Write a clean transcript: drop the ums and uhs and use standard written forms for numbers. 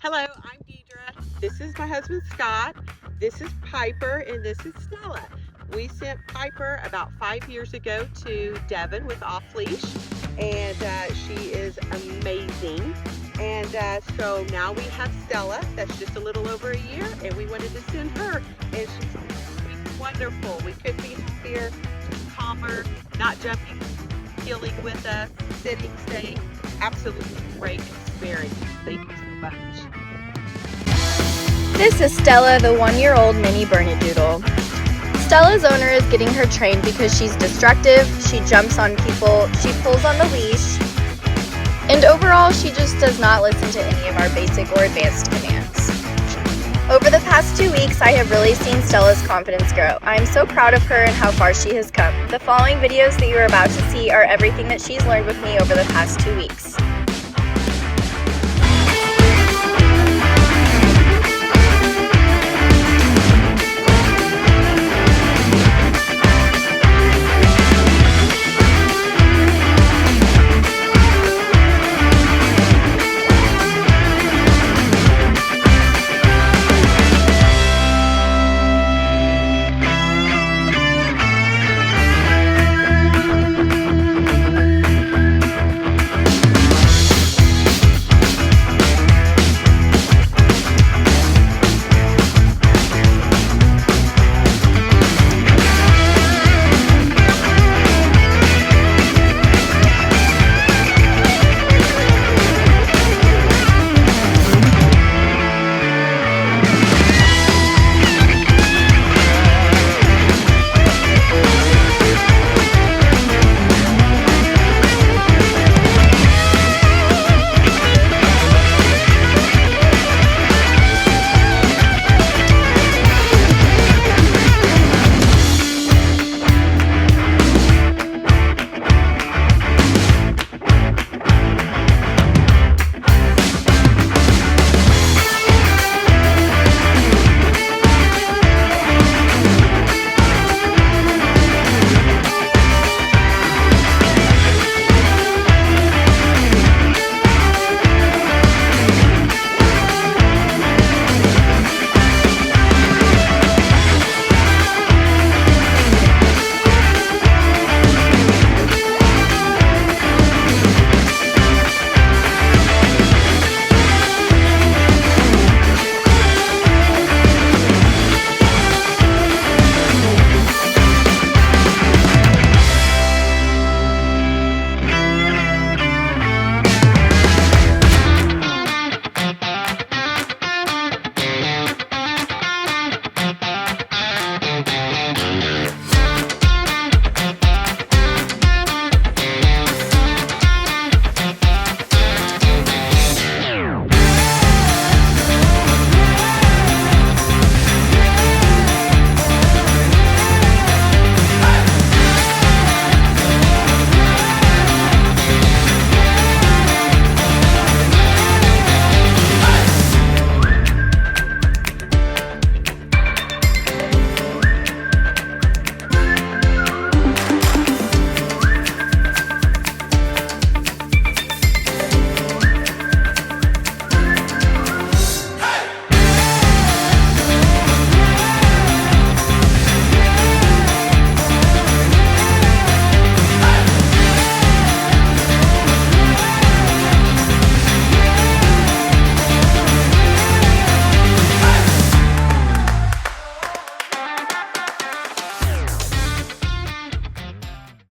Hello, I'm Deidre. This is my husband Scott. This is Piper, and this is Stella. We sent Piper about 5 years ago to Devon with off leash, and she is amazing. And so now we have Stella, that's just a little over a year, and we wanted to send her, and she's wonderful. We couldn't be happier. She's calmer, not jumping, healing with us, sitting, staying. Absolutely great experience. Thank you so much. This is Stella, the 1-year-old Mini Bernedoodle. Stella's owner is getting her trained because she's destructive, she jumps on people, she pulls on the leash, and overall she just does not listen to any of our basic or advanced commands. Over the past 2 weeks, I have really seen Stella's confidence grow. I am so proud of her and how far she has come. The following videos that you are about to see are everything that she's learned with me over the past 2 weeks.